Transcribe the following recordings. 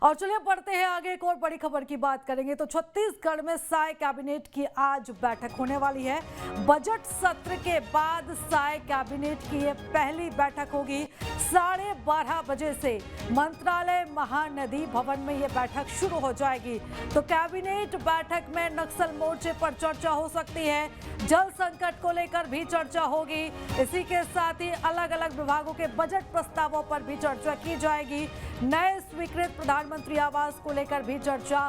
और चलिए बढ़ते हैं आगे, एक और बड़ी खबर की बात करेंगे। तो छत्तीसगढ़ में साय कैबिनेट की आज बैठक होने वाली है। बजट सत्र के बाद साय कैबिनेट की ये पहली बैठक होगी। 12:30 बजे से मंत्रालय महानदी भवन में ये बैठक शुरू हो जाएगी। तो कैबिनेट बैठक में नक्सल मोर्चे पर चर्चा हो सकती है, जल संकट को लेकर भी चर्चा होगी। इसी के साथ ही अलग अलग विभागों के बजट प्रस्तावों पर भी चर्चा की जाएगी। नए स्वीकृत प्रधानमंत्री आवास को लेकर भी चर्चा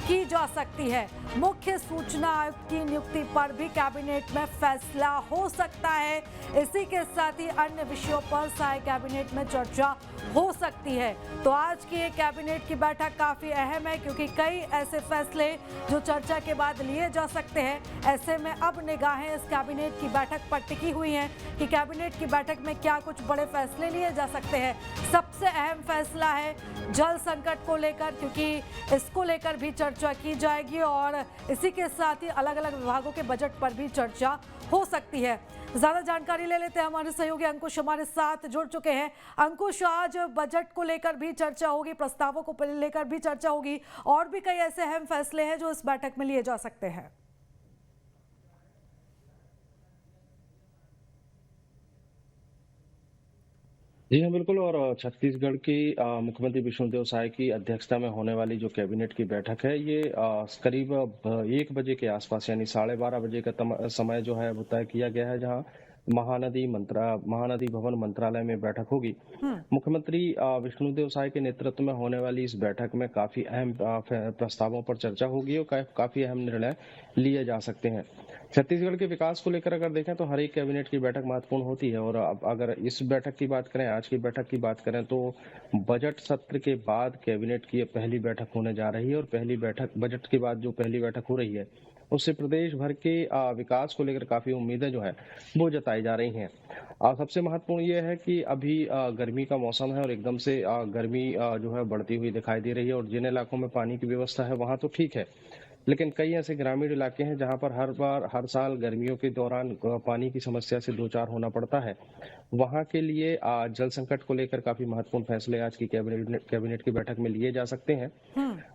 की जा सकती है। मुख्य सूचना आयुक्त की नियुक्ति पर भी कैबिनेट में फैसला हो सकता है। इसी के साथ ही अन्य विषयों पर साय कैबिनेट में चर्चा हो सकती है। तो आज की ये कैबिनेट की बैठक काफी अहम है, क्योंकि कई ऐसे फैसले जो चर्चा के बाद लिए जा सकते हैं। ऐसे में अब निगाहें इस कैबिनेट की बैठक पर टिकी हुई हैं कि कैबिनेट की बैठक में क्या कुछ बड़े फैसले लिए जा सकते हैं। सबसे अहम फैसला है जल संकट को लेकर, क्योंकि इसको लेकर भी चर्चा की जाएगी और इसी के साथ ही अलग अलग विभागों के बजट पर भी चर्चा हो सकती है। ज्यादा जानकारी ले लेते हैं, हमारे सहयोगी अंकुश हमारे साथ जुड़ चुके हैं। अंकुश, आज बजट को लेकर भी चर्चा होगी, प्रस्तावों को लेकर भी चर्चा होगी और भी कई ऐसे अहम फैसले हैं जो इस बैठक में लिए जा सकते हैं। जी हाँ, बिल्कुल। और छत्तीसगढ़ की मुख्यमंत्री विष्णुदेव साय की अध्यक्षता में होने वाली जो कैबिनेट की बैठक है, ये करीब 1 बजे के आसपास यानी 12:30 बजे का समय जो है वो तय किया गया है, जहां महानदी भवन मंत्रालय में बैठक होगी। मुख्यमंत्री विष्णुदेव साय के नेतृत्व में होने वाली इस बैठक में काफी अहम प्रस्तावों पर चर्चा होगी और काफी अहम निर्णय लिए जा सकते हैं। छत्तीसगढ़ के विकास को लेकर अगर देखें तो हर एक कैबिनेट की बैठक महत्वपूर्ण होती है, और अब अगर इस बैठक की बात करें, आज की बैठक की बात करें, तो बजट सत्र के बाद कैबिनेट की ये पहली बैठक होने जा रही है। और पहली बैठक बजट के बाद जो पहली बैठक हो रही है, उससे प्रदेश भर के विकास को लेकर काफी उम्मीदें जो है वो जताई जा रही हैं। सबसे महत्वपूर्ण ये है कि अभी गर्मी का मौसम है और एकदम से गर्मी जो है बढ़ती हुई दिखाई दे रही है, और जिन इलाकों में पानी की व्यवस्था है वहां तो ठीक है, लेकिन कई ऐसे ग्रामीण इलाके हैं जहां पर हर साल गर्मियों के दौरान पानी की समस्या से दो चार होना पड़ता है। वहां के लिए जल संकट को लेकर काफी महत्वपूर्ण फैसले आज की कैबिनेट की बैठक में लिए जा सकते हैं।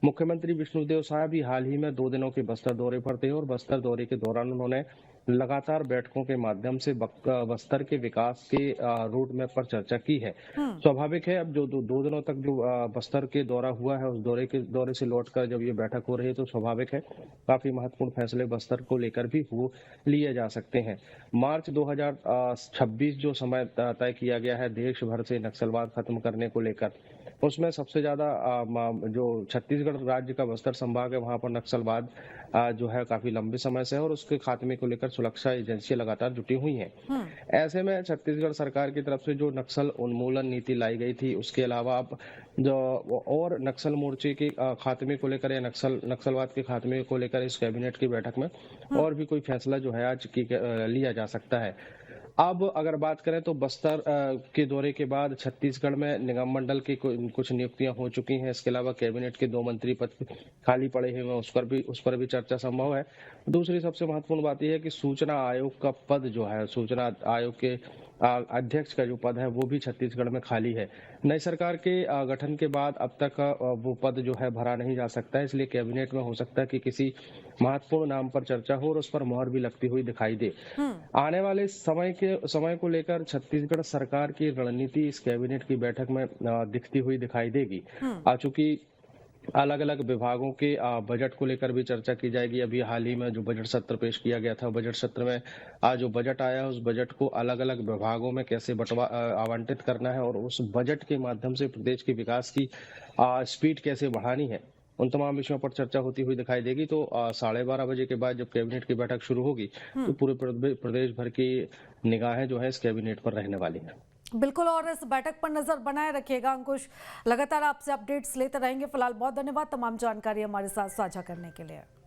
मुख्यमंत्री विष्णुदेव साय भी हाल ही में 2 दिनों के बस्तर दौरे पर थे, और बस्तर दौरे के दौरान उन्होंने लगातार बैठकों के माध्यम से बस्तर के विकास के रोड मैप पर चर्चा की है। स्वाभाविक है, अब जो 2 दिनों तक जो बस्तर के दौरा हुआ है, उस दौरे से लौटकर जब ये बैठक हो रही है, तो स्वाभाविक है काफी महत्वपूर्ण फैसले बस्तर को लेकर भी वो लिए जा सकते हैं। मार्च 2026 जो समय तय किया गया है देश भर से नक्सलवाद खत्म करने को लेकर, उसमें सबसे ज्यादा जो छत्तीसगढ़ राज्य का बस्तर संभाग है, वहां पर नक्सलवाद जो है काफी लंबे समय से है, और उसके खात्मे को लेकर सुरक्षा एजेंसियां लगातार जुटी हुई हैं। ऐसे में छत्तीसगढ़ सरकार की तरफ से जो नक्सल उन्मूलन नीति लाई गई थी, उसके अलावा अब जो और नक्सल मोर्चे के खात्मे को लेकर या नक्सलवाद के खात्मे को लेकर इस कैबिनेट की बैठक में और भी कोई फैसला जो है आज लिया जा सकता है। अब अगर बात करें तो बस्तर के दौरे के बाद छत्तीसगढ़ में निगम मंडल की कुछ नियुक्तियां हो चुकी हैं। इसके अलावा कैबिनेट के 2 मंत्री पद खाली पड़े हुए हैं, उस पर भी चर्चा संभव है। दूसरी सबसे महत्वपूर्ण बात यह है कि सूचना आयोग का पद जो है, सूचना आयोग के अध्यक्ष का जो पद है वो भी छत्तीसगढ़ में खाली है। नई सरकार के गठन के बाद अब तक वो पद जो है भरा नहीं जा सकता है, इसलिए कैबिनेट में हो सकता है कि किसी महत्वपूर्ण नाम पर चर्चा हो और उस पर मोहर भी लगती हुई दिखाई दे। आने वाले समय को लेकर छत्तीसगढ़ सरकार की रणनीति इस कैबिनेट की बैठक में दिखती हुई दिखाई देगी। चूंकि अलग अलग विभागों के बजट को लेकर भी चर्चा की जाएगी। अभी हाल ही में जो बजट सत्र पेश किया गया था, बजट सत्र में आज जो बजट आया है, उस बजट को अलग अलग विभागों में कैसे आवंटित करना है और उस बजट के माध्यम से प्रदेश के विकास की स्पीड कैसे बढ़ानी है, उन तमाम विषयों पर चर्चा होती हुई दिखाई देगी। तो 12:30 बजे के बाद जब कैबिनेट की बैठक शुरू होगी, तो पूरे प्रदेश भर की निगाहें जो है इस कैबिनेट पर रहने वाली है। बिल्कुल, और इस बैठक पर नजर बनाए रखिएगा अंकुश। लगातार आपसे अपडेट्स लेते रहेंगे। फिलहाल बहुत धन्यवाद तमाम जानकारी हमारे साथ साझा करने के लिए।